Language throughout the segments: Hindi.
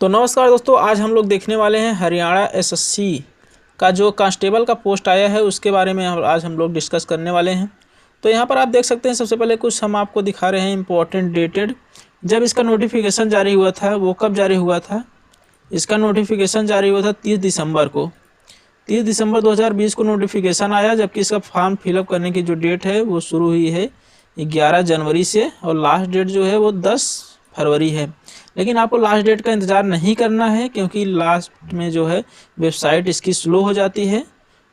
तो नमस्कार दोस्तों, आज हम लोग देखने वाले हैं हरियाणा एसएससी का जो कांस्टेबल का पोस्ट आया है उसके बारे में आज हम लोग डिस्कस करने वाले हैं। तो यहाँ पर आप देख सकते हैं, सबसे पहले कुछ हम आपको दिखा रहे हैं इंपॉर्टेंट डेटेड। जब इसका नोटिफिकेशन जारी हुआ था वो कब जारी हुआ था? इसका नोटिफिकेशन जारी हुआ था 30 दिसंबर को। 30 दिसंबर 2020 को नोटिफिकेशन आया, जबकि इसका फॉर्म फिलअप करने की जो डेट है वो शुरू हुई है 11 जनवरी से और लास्ट डेट जो है वो 10 फरवरी है। लेकिन आपको लास्ट डेट का इंतज़ार नहीं करना है, क्योंकि लास्ट में जो है वेबसाइट इसकी स्लो हो जाती है।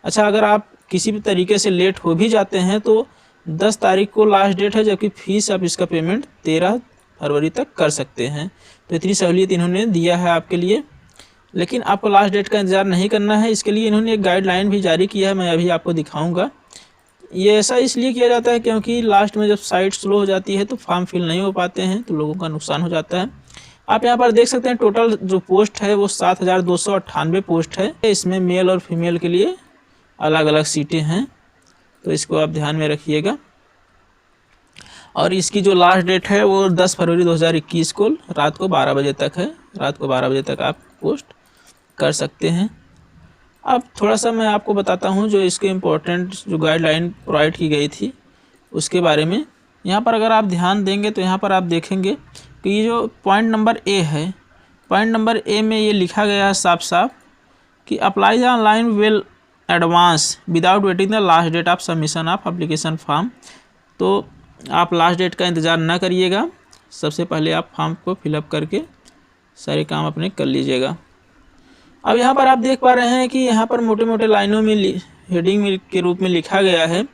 अच्छा, अगर आप किसी भी तरीके से लेट हो भी जाते हैं तो 10 तारीख को लास्ट डेट है, जबकि फ़ीस आप इसका पेमेंट 13 फरवरी तक कर सकते हैं। तो इतनी सहूलियत इन्होंने दिया है आपके लिए, लेकिन आपको लास्ट डेट का इंतज़ार नहीं करना है। इसके लिए इन्होंने एक गाइडलाइन भी जारी किया है, मैं अभी आपको दिखाऊंगा। ये ऐसा इसलिए किया जाता है क्योंकि लास्ट में जब साइट स्लो हो जाती है तो फॉर्म फिल नहीं हो पाते हैं, तो लोगों का नुकसान हो जाता है। आप यहाँ पर देख सकते हैं टोटल जो पोस्ट है वो 7298 पोस्ट है। इसमें मेल और फीमेल के लिए अलग अलग सीटें हैं, तो इसको आप ध्यान में रखिएगा। और इसकी जो लास्ट डेट है वो 10 फरवरी 2021 को रात को 12 बजे तक है। रात को 12 बजे तक आप पोस्ट कर सकते हैं। अब थोड़ा सा मैं आपको बताता हूँ जो इसके इम्पोर्टेंट जो गाइडलाइन प्रोवाइड की गई थी उसके बारे में। यहाँ पर अगर आप ध्यान देंगे तो यहाँ पर आप देखेंगे कि ये जो पॉइंट नंबर ए है, पॉइंट नंबर ए में ये लिखा गया है साफ साफ कि apply the online well advance without waiting the last date of submission of application form. तो आप लास्ट डेट का इंतज़ार ना करिएगा, सबसे पहले आप फॉर्म को फिलअप करके सारे काम अपने कर लीजिएगा। अब यहाँ पर आप देख पा रहे हैं कि यहाँ पर मोटे मोटे लाइनों में हेडिंग के रूप में लिखा गया है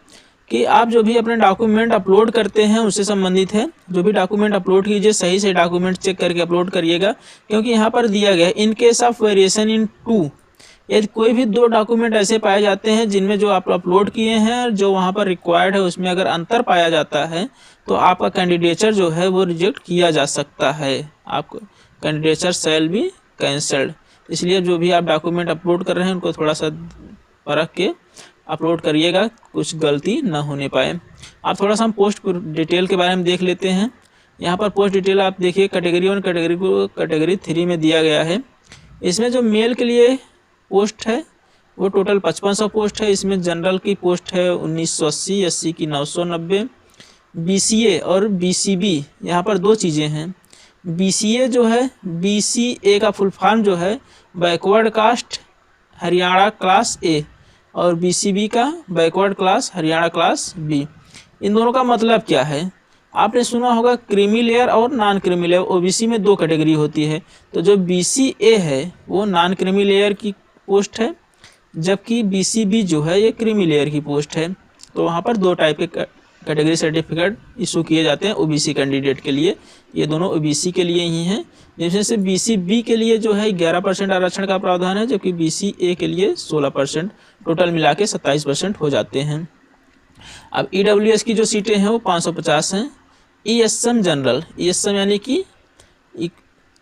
कि आप जो भी अपने डॉक्यूमेंट अपलोड करते हैं उससे संबंधित है। जो भी डॉक्यूमेंट अपलोड कीजिए सही से डॉक्यूमेंट चेक करके अपलोड करिएगा, क्योंकि यहाँ पर दिया गया है in case of variation in 2, यदि कोई भी 2 डॉक्यूमेंट ऐसे पाए जाते हैं जिनमें जो आप अपलोड किए हैं जो वहाँ पर रिक्वायर्ड है उसमें अगर अंतर पाया जाता है तो आपका कैंडिडेचर जो है वो रिजेक्ट किया जा सकता है। आपको कैंडिडेचर शैल बी कैंसल्ड। इसलिए जो भी आप डॉक्यूमेंट अपलोड कर रहे हैं उनको थोड़ा सा परख के अपलोड करिएगा, कुछ गलती ना होने पाए। आप थोड़ा सा हम पोस्ट डिटेल के बारे में देख लेते हैं। यहाँ पर पोस्ट डिटेल आप देखिए, कैटेगरी 1 कैटेगरी को कैटेगरी 3 में दिया गया है। इसमें जो मेल के लिए पोस्ट है वो टोटल 5500 पोस्ट है। इसमें जनरल की पोस्ट है 1980, एससी की 990, बीसीए और बीसीबी यहाँ पर 2 चीज़ें हैं। बीसीए जो है, बीसीए का फुल फॉर्म जो है backward caste Haryana class A, और बीसीबी का backward class Haryana class B. इन दोनों का मतलब क्या है? आपने सुना होगा क्रीमी लेयर और नॉन क्रीमी लेयर, ओबीसी में 2 कैटेगरी होती है। तो जो बीसीए है वो नॉन क्रीमी लेयर की पोस्ट है, जबकि बीसीबी जो है ये क्रीमी लेयर की पोस्ट है। तो वहाँ पर 2 टाइप के कैटेगरी सर्टिफिकेट इशू किए जाते हैं ओबीसी कैंडिडेट के लिए। ये दोनों ओबीसी के लिए ही हैं, जिसमें से बीसीबी के लिए जो है 11% आरक्षण का प्रावधान है, जबकि बीसीए के लिए 16%, टोटल मिला के 27% हो जाते हैं। अब ईडब्ल्यूएस की जो सीटें हैं वो 550 हैं। ईएसएम जनरल, ईएसएम यानी कि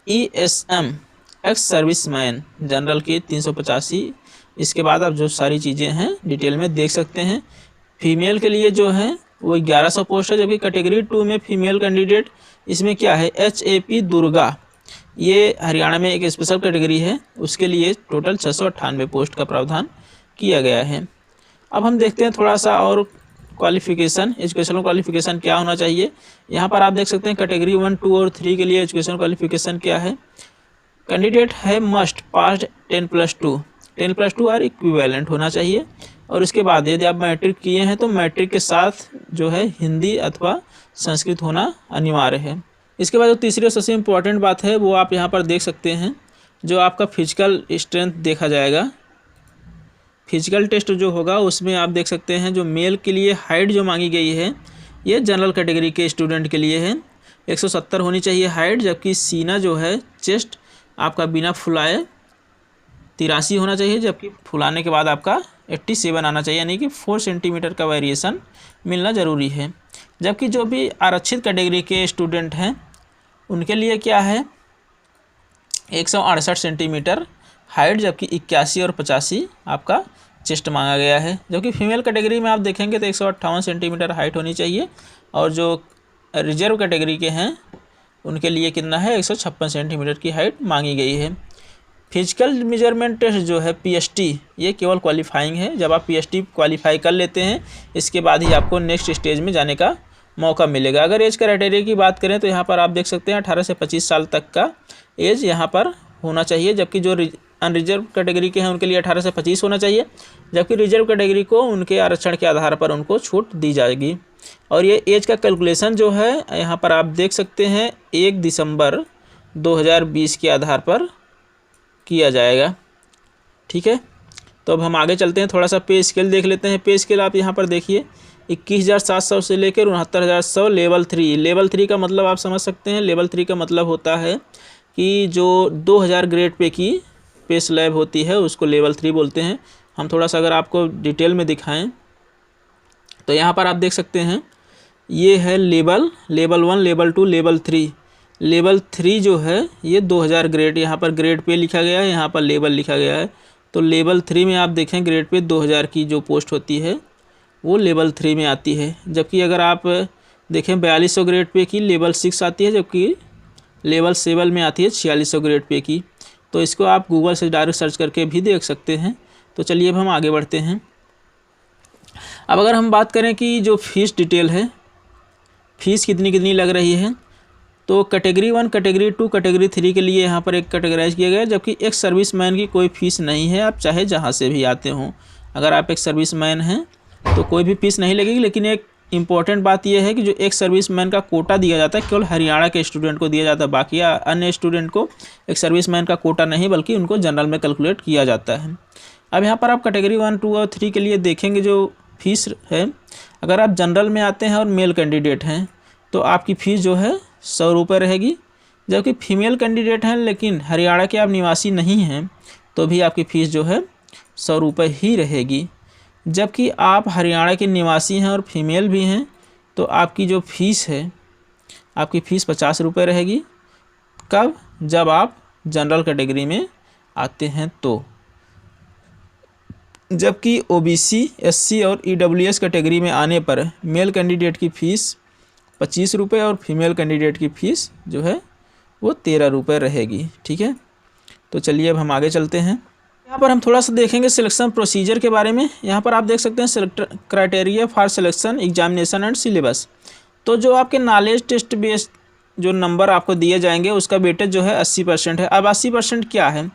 ईएसएम एक्स सर्विसमैन जनरल की 385। इसके बाद आप जो सारी चीज़ें हैं डिटेल में देख सकते हैं। फीमेल के लिए जो है वो 1100 पोस्ट है, जबकि कैटेगरी 2 में फीमेल कैंडिडेट इसमें क्या है, एचएपी दुर्गा, ये हरियाणा में एक स्पेशल कैटेगरी है, उसके लिए टोटल 698 पोस्ट का प्रावधान किया गया है। अब हम देखते हैं थोड़ा सा और क्वालिफिकेशन, एजुकेशनल क्वालिफिकेशन क्या होना चाहिए। यहाँ पर आप देख सकते हैं कैटेगरी 1, 2 और 3 के लिए एजुकेशनल क्वालिफिकेशन क्या है। कैंडिडेट है मस्ट पास 10+2, 10+2 और इक्विवेलेंट होना चाहिए। और उसके बाद यदि आप मैट्रिक किए हैं तो मैट्रिक के साथ जो है हिंदी अथवा संस्कृत होना अनिवार्य है। इसके बाद जो तीसरी और सबसे इम्पोर्टेंट बात है वो आप यहाँ पर देख सकते हैं, जो आपका फिजिकल स्ट्रेंथ देखा जाएगा। फिजिकल टेस्ट जो होगा उसमें आप देख सकते हैं जो मेल के लिए हाइट जो मांगी गई है ये जनरल कैटेगरी के स्टूडेंट के लिए है, 170 होनी चाहिए हाइट, जबकि सीना जो है चेस्ट आपका बिना फुलाए 83 होना चाहिए, जबकि फुलाने के बाद आपका 87 आना चाहिए, यानी कि 4 सेंटीमीटर का वेरिएशन मिलना ज़रूरी है। जबकि जो भी आरक्षित कैटेगरी के स्टूडेंट हैं उनके लिए क्या है, 168 सेंटीमीटर हाइट, जबकि 81 और 85 आपका चेस्ट मांगा गया है। जबकि फीमेल कैटेगरी में आप देखेंगे तो 158 सेंटीमीटर हाइट होनी चाहिए, और जो रिजर्व कैटेगरी के हैं उनके लिए कितना है 156 सेंटीमीटर की हाइट मांगी गई है। फिजिकल मेजरमेंट टेस्ट जो है पीएसटी, ये केवल क्वालिफाइंग है। जब आप पीएसटी क्वालिफाई कर लेते हैं इसके बाद ही आपको नेक्स्ट स्टेज में जाने का मौका मिलेगा। अगर एज क्राइटेरिया की बात करें तो यहाँ पर आप देख सकते हैं 18 से 25 साल तक का एज यहाँ पर होना चाहिए, जबकि जो अनरिजर्व कैटेगरी के हैं उनके लिए 18 से 25 होना चाहिए, जबकि रिजर्व कैटेगरी को उनके आरक्षण के आधार पर उनको छूट दी जाएगी। और ये एज का कैलकुलेशन जो है यहाँ पर आप देख सकते हैं 1 दिसंबर 2020 के आधार पर किया जाएगा। ठीक है, तो अब हम आगे चलते हैं, थोड़ा सा पे स्केल देख लेते हैं। पे स्केल आप यहाँ पर देखिए 21,700 से लेकर 69,100 लेवल 3। लेवल 3 का मतलब आप समझ सकते हैं, लेवल 3 का मतलब होता है कि जो 2000 ग्रेड पे की पे स्लैब होती है उसको लेवल 3 बोलते हैं। हम थोड़ा सा अगर आपको डिटेल में दिखाएं तो यहाँ पर आप देख सकते हैं ये है लेवल 1, लेवल 2, लेवल 3। लेवल 3 जो है ये 2000 ग्रेड, यहाँ पर ग्रेड पे लिखा गया है, यहाँ पर लेवल लिखा गया है। तो लेवल 3 में आप देखें ग्रेड पे 2000 की जो पोस्ट होती है वो लेवल 3 में आती है। जबकि अगर आप देखें 4200 ग्रेड पे की लेवल 6 आती है, जबकि लेवल 7 में आती है 4600 ग्रेड पे की। तो इसको आप गूगल से डायरेक्ट सर्च करके भी देख सकते हैं। तो चलिए अब हम आगे बढ़ते हैं। अब अगर हम बात करें कि जो फीस डिटेल है, फीस कितनी लग रही है, तो कैटेगरी 1, कैटेगरी 2, कैटेगरी 3 के लिए यहाँ पर एक कैटेगराइज किया गया है। जबकि एक सर्विसमैन की कोई फ़ीस नहीं है, आप चाहे जहाँ से भी आते हों। अगर आप एक सर्विसमैन हैं तो कोई भी फीस नहीं लगेगी। लेकिन एक इम्पॉर्टेंट बात यह है कि जो एक सर्विसमैन का कोटा दिया जाता है केवल हरियाणा के स्टूडेंट को दिया जाता है, बाकी अन्य स्टूडेंट को एक सर्विसमैन का कोटा नहीं बल्कि उनको जनरल में कैलकुलेट किया जाता है। अब यहाँ पर आप कैटेगरी 1, 2 और 3 के लिए देखेंगे जो फीस है, अगर आप जनरल में आते हैं और मेल कैंडिडेट हैं तो आपकी फ़ीस जो है 100 रुपये रहेगी। जबकि फीमेल कैंडिडेट हैं लेकिन हरियाणा के आप निवासी नहीं हैं तो भी आपकी फ़ीस जो है 100 रुपये ही रहेगी। जबकि आप हरियाणा के निवासी हैं और फीमेल भी हैं तो आपकी जो फ़ीस है, आपकी फ़ीस 50 रुपये रहेगी। कब? जब आप जनरल कैटेगरी में आते हैं तो। जबकि ओबीसी, एससी और ईडब्ल्यूएस कैटेगरी में आने पर मेल कैंडिडेट की फ़ीस 25 रुपये और फीमेल कैंडिडेट की फ़ीस जो है वो 13 रुपये रहेगी। ठीक है, तो चलिए अब हम आगे चलते हैं। यहाँ पर हम थोड़ा सा देखेंगे सिलेक्शन प्रोसीजर के बारे में। यहाँ पर आप देख सकते हैं select criteria for selection, examination and syllabus. तो जो आपके नॉलेज टेस्ट बेस्ड जो नंबर आपको दिए जाएंगे उसका वेटेज जो है 80% है। अब 80% क्या है?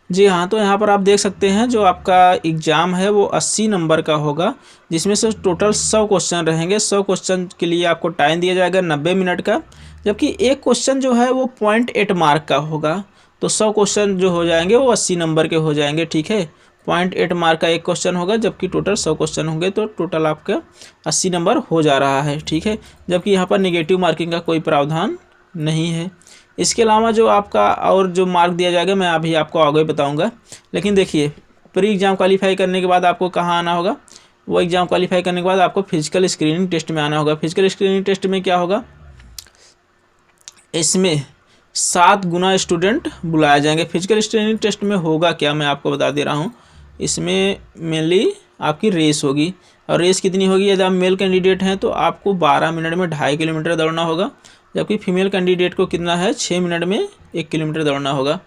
जी हाँ, तो यहाँ पर आप देख सकते हैं जो आपका एग्ज़ाम है वो 80 नंबर का होगा, जिसमें से टोटल 100 क्वेश्चन रहेंगे। 100 क्वेश्चन के लिए आपको टाइम दिया जाएगा 90 मिनट का। जबकि एक क्वेश्चन जो है वो 0.8 मार्क का होगा। तो 100 क्वेश्चन जो हो जाएंगे वो 80 नंबर के हो जाएंगे। ठीक है, 0.8 मार्क का एक क्वेश्चन होगा, जबकि टोटल 100 क्वेश्चन होंगे तो टोटल आपका 80 नंबर हो जा रहा है। ठीक है, जबकि यहाँ पर नेगेटिव मार्किंग का कोई प्रावधान नहीं है। इसके अलावा जो आपका और जो मार्क दिया जाएगा मैं अभी आपको आगे बताऊंगा। लेकिन देखिए, प्री एग्ज़ाम क्वालिफाई करने के बाद आपको कहाँ आना होगा? वो एग्ज़ाम क्वालिफाई करने के बाद आपको फिजिकल स्क्रीनिंग टेस्ट में आना होगा। फिजिकल स्क्रीनिंग टेस्ट में क्या होगा? इसमें 7 गुना स्टूडेंट बुलाए जाएंगे। फिजिकल स्क्रीनिंग टेस्ट में होगा क्या, मैं आपको बता दे रहा हूँ। इसमें मेनली आपकी रेस होगी। और रेस कितनी होगी? यदि आप मेल कैंडिडेट हैं तो आपको 12 मिनट में 2.5 किलोमीटर दौड़ना होगा। जबकि फीमेल कैंडिडेट को कितना है? 6 मिनट में 1 किलोमीटर दौड़ना होगा।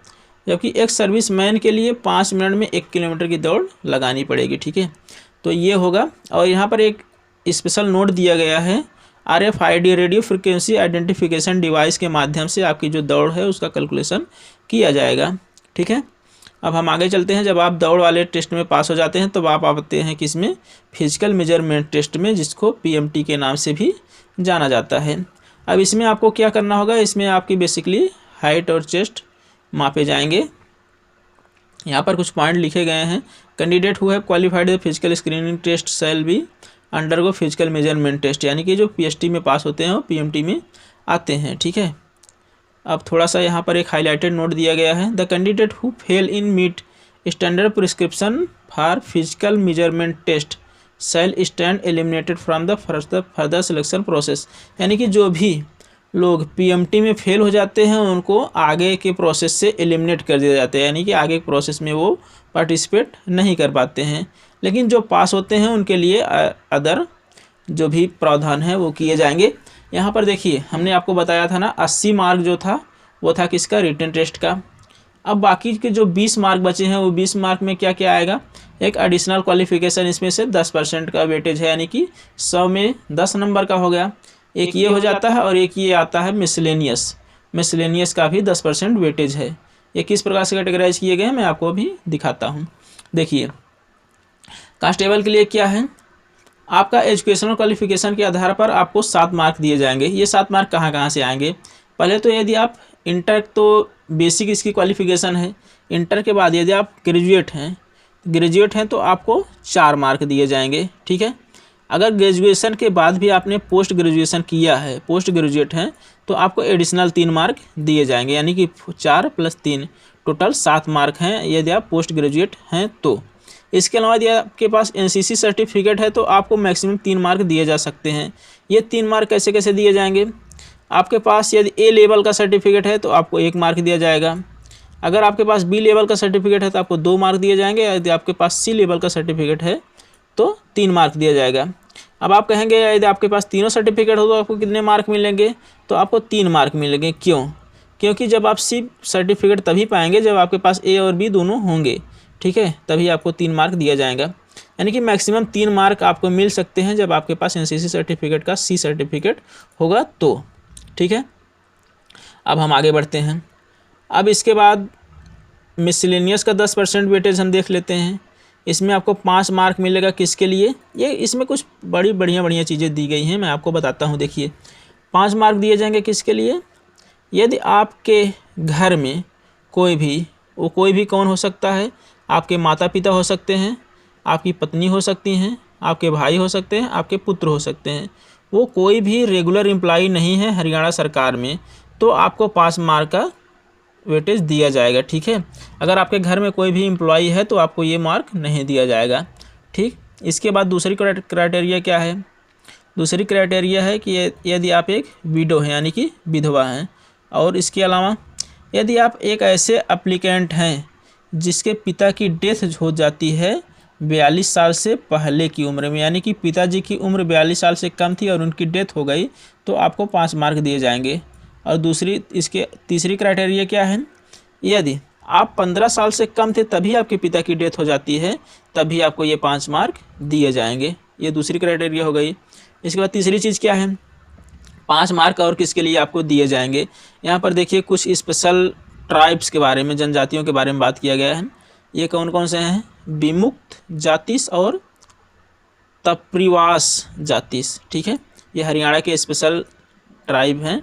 जबकि एक सर्विसमैन के लिए 5 मिनट में 1 किलोमीटर की दौड़ लगानी पड़ेगी। ठीक है, तो ये होगा। और यहाँ पर एक स्पेशल नोट दिया गया है, RFID radio frequency identification device के माध्यम से आपकी जो दौड़ है उसका कैलकुलेशन किया जाएगा। ठीक है, अब हम आगे चलते हैं। जब आप दौड़ वाले टेस्ट में पास हो जाते हैं तो आप आते हैं किसमें? फिजिकल मेजरमेंट टेस्ट में, जिसको PMT के नाम से भी जाना जाता है। अब इसमें आपको क्या करना होगा? इसमें आपकी बेसिकली हाइट और चेस्ट मापे जाएंगे। यहाँ पर कुछ पॉइंट लिखे गए हैं। Candidate who have qualified the physical screening test shall be undergo physical measurement test, यानी कि जो PST में पास होते हैं वो PMT में आते हैं। ठीक है, अब थोड़ा सा यहाँ पर एक हाईलाइटेड नोट दिया गया है। The candidate who fail in meet standard prescription for physical measurement test shall stand eliminated from the further selection process, यानी कि जो भी लोग PMT में फेल हो जाते हैं उनको आगे के प्रोसेस से एलिमिनेट कर दिया जाता है, यानी कि आगे के प्रोसेस में वो पार्टिसिपेट नहीं कर पाते हैं। लेकिन जो पास होते हैं उनके लिए अदर जो भी प्रावधान है वो किए जाएंगे। यहाँ पर देखिए हमने आपको बताया था ना 80 मार्क जो था वो था किसका, रिटन टेस्ट का। अब बाकी के जो 20 मार्क बचे हैं वो 20 मार्क में क्या क्या आएगा, एक एडिशनल क्वालिफिकेशन, इसमें से 10% का वेटेज है, यानी कि 100 में 10 नंबर का हो गया। एक ये हो जाता है और एक ये आता है मिसलेनियस, मिसलेनियस का भी 10% वेटेज है। ये किस प्रकार से कैटेगराइज किए गए हैं मैं आपको अभी दिखाता हूँ। देखिए कांस्टेबल के लिए क्या है, आपका एजुकेशनल क्वालिफिकेशन के आधार पर आपको 7 मार्क दिए जाएंगे। ये 7 मार्क कहाँ कहाँ से आएंगे, पहले तो यदि आप इंटर, तो बेसिक इसकी क्वालिफिकेशन है। इंटर के बाद यदि आप ग्रेजुएट हैं तो आपको 4 मार्क दिए जाएंगे, ठीक है। अगर ग्रेजुएशन के बाद भी आपने पोस्ट ग्रेजुएशन किया है, पोस्ट ग्रेजुएट हैं, तो आपको एडिशनल 3 मार्क दिए जाएंगे, यानी कि 4 + 3 टोटल 7 मार्क हैं यदि आप पोस्ट ग्रेजुएट हैं तो। इसके अलावा यदि आपके पास एनसीसी सर्टिफिकेट है तो आपको मैक्सिमम 3 मार्क दिए जा सकते हैं। ये 3 मार्क कैसे कैसे दिए जाएंगे, आपके पास यदि ए लेवल का सर्टिफिकेट है तो आपको 1 मार्क दिया जाएगा। अगर आपके पास बी लेवल का सर्टिफिकेट है तो आपको 2 मार्क दिए जाएंगे। यदि आपके पास सी लेवल का सर्टिफिकेट है तो 3 मार्क दिया जाएगा। अब आप कहेंगे यदि आपके पास तीनों सर्टिफिकेट हो तो आपको कितने मार्क मिलेंगे, तो आपको 3 मार्क मिलेंगे। क्यों, क्योंकि जब आप सी सर्टिफिकेट तभी पाएंगे जब आपके पास ए और बी दोनों होंगे, ठीक है, तभी आपको 3 मार्क दिया जाएगा। यानी कि मैक्सिमम 3 मार्क आपको मिल सकते हैं जब आपके पास एनसीसी सर्टिफिकेट का सी सर्टिफिकेट होगा तो, ठीक है। अब हम आगे बढ़ते हैं। अब इसके बाद मिसलेनियस का 10% वेटेज हम देख लेते हैं। इसमें आपको 5 मार्क मिलेगा, किसके लिए, ये इसमें कुछ बड़ी बढ़िया चीज़ें दी गई हैं, मैं आपको बताता हूँ। देखिए 5 मार्क दिए जाएंगे किसके लिए, यदि आपके घर में कोई भी कौन हो सकता है, आपके माता पिता हो सकते हैं, आपकी पत्नी हो सकती हैं, आपके भाई हो सकते हैं, आपके पुत्र हो सकते हैं, वो कोई भी रेगुलर एम्प्लॉई नहीं है हरियाणा सरकार में, तो आपको 5 मार्क का वेटेज दिया जाएगा, ठीक है। अगर आपके घर में कोई भी एम्प्लॉई है तो आपको ये मार्क नहीं दिया जाएगा, ठीक। इसके बाद दूसरी क्राइटेरिया क्या है, दूसरी क्राइटेरिया है कि यदि आप एक विडो हैं, यानी कि विधवा हैं, और इसके अलावा यदि आप एक ऐसे एप्लीकेंट हैं जिसके पिता की डेथ हो जाती है 42 साल से पहले की उम्र में, यानी कि पिताजी की उम्र 42 साल से कम थी और उनकी डेथ हो गई, तो आपको 5 मार्क दिए जाएंगे। और इसके तीसरी क्राइटेरिया क्या है, यदि आप 15 साल से कम थे तभी आपके पिता की डेथ हो जाती है, तभी आपको ये 5 मार्क दिए जाएंगे। ये दूसरी क्राइटेरिया हो गई। इसके बाद तीसरी चीज़ क्या है, 5 मार्क और किसके लिए आपको दिए जाएंगे। यहाँ पर देखिए कुछ स्पेशल ट्राइब्स के बारे में, जनजातियों के बारे में बात किया गया है। ये कौन कौन से हैं, विमुक्त जातिस और तप्रिवास जातिस, ठीक है। ये हरियाणा के स्पेशल ट्राइब हैं,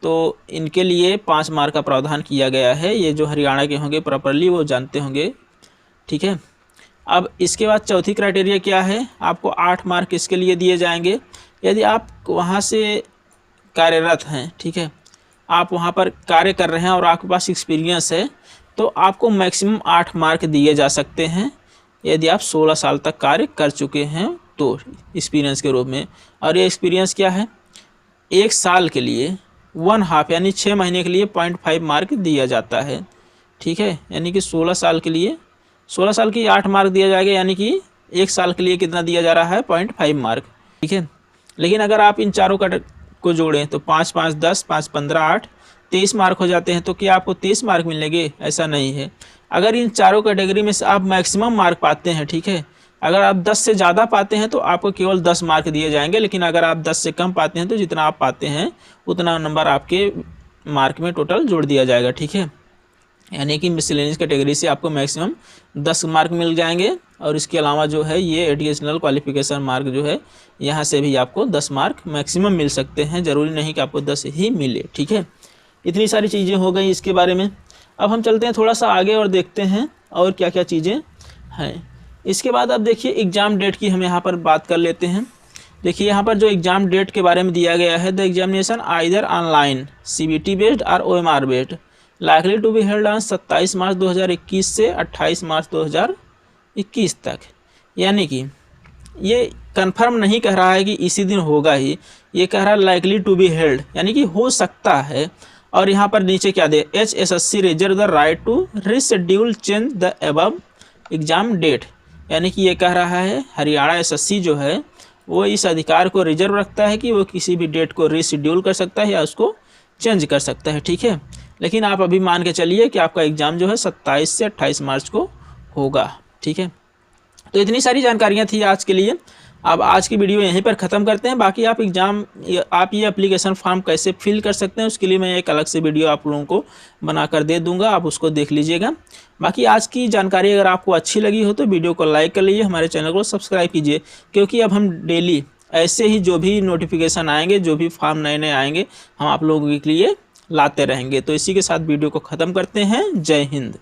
तो इनके लिए 5 मार्क का प्रावधान किया गया है। ये जो हरियाणा के होंगे प्रॉपरली वो जानते होंगे, ठीक है। अब इसके बाद चौथी क्राइटेरिया क्या है, आपको 8 मार्क इसके लिए दिए जाएंगे यदि आप वहाँ से कार्यरत हैं, ठीक है, आप वहाँ पर कार्य कर रहे हैं और आपके पास एक्सपीरियंस है, तो आपको मैक्सिमम 8 मार्क दिए जा सकते हैं यदि आप 16 साल तक कार्य कर चुके हैं तो, एक्सपीरियंस के रूप में। और ये एक्सपीरियंस क्या है, 1 साल के लिए 1/2 यानी 6 महीने के लिए 0.5 मार्क दिया जाता है, ठीक है। यानी कि 16 साल के लिए 16 साल की 8 मार्क दिया जाएगा, यानी कि 1 साल के लिए कितना दिया जा रहा है, 0.5 मार्क, ठीक है। लेकिन अगर आप इन चारों को जोड़ें तो 5 5 10 5 15 8 23 मार्क हो जाते हैं। तो क्या आपको 23 मार्क मिलेंगे, ऐसा नहीं है। अगर इन चारों कैटेगरी में से आप मैक्सिमम मार्क पाते हैं, ठीक है, अगर आप 10 से ज़्यादा पाते हैं तो आपको केवल 10 मार्क दिए जाएंगे, लेकिन अगर आप 10 से कम पाते हैं तो जितना आप पाते हैं उतना नंबर आपके मार्क में टोटल जोड़ दिया जाएगा, ठीक है। यानी कि मिसलेनियस कैटेगरी से आपको मैक्सिमम 10 मार्क मिल जाएंगे, और इसके अलावा जो है ये एडिशनल क्वालिफिकेशन मार्क जो है यहाँ से भी आपको 10 मार्क मैक्सिमम मिल सकते हैं, ज़रूरी नहीं कि आपको 10 ही मिले, ठीक है। इतनी सारी चीज़ें हो गई इसके बारे में। अब हम चलते हैं थोड़ा सा आगे और देखते हैं और क्या क्या चीज़ें हैं। इसके बाद अब देखिए एग्ज़ाम डेट की हम यहाँ पर बात कर लेते हैं। देखिए यहाँ पर जो एग्ज़ाम डेट के बारे में दिया गया है, the examination either online CBT based और OMR based likely to be held on 27 March 2021 से 28 मार्च 2021 तक। यानी कि ये कंफर्म नहीं कह रहा है कि इसी दिन होगा ही, ये कह रहा है लाइकली टू बी हेल्ड, यानी कि हो सकता है। और यहाँ पर नीचे क्या दे, HSSC reserve the right to reschedule change the above exam date, यानी कि ये कह रहा है हरियाणा SSC जो है वो इस अधिकार को रिजर्व रखता है कि वो किसी भी डेट को रीशेड्यूल कर सकता है या उसको चेंज कर सकता है, ठीक है। लेकिन आप अभी मान के चलिए कि आपका एग्ज़ाम जो है 27 से 28 मार्च को होगा, ठीक है। तो इतनी सारी जानकारियाँ थी आज के लिए। अब आज की वीडियो यहीं पर ख़त्म करते हैं। बाकी आप ये एप्लीकेशन फॉर्म कैसे फिल कर सकते हैं उसके लिए मैं एक अलग से वीडियो आप लोगों को बनाकर दे दूंगा, आप उसको देख लीजिएगा। बाकी आज की जानकारी अगर आपको अच्छी लगी हो तो वीडियो को लाइक कर लीजिए, हमारे चैनल को सब्सक्राइब कीजिए, क्योंकि अब हम डेली ऐसे ही जो भी नोटिफिकेशन आएंगे, जो भी फॉर्म नए नए आएंगे, हम आप लोगों के लिए लाते रहेंगे। तो इसी के साथ वीडियो को ख़त्म करते हैं। जय हिंद।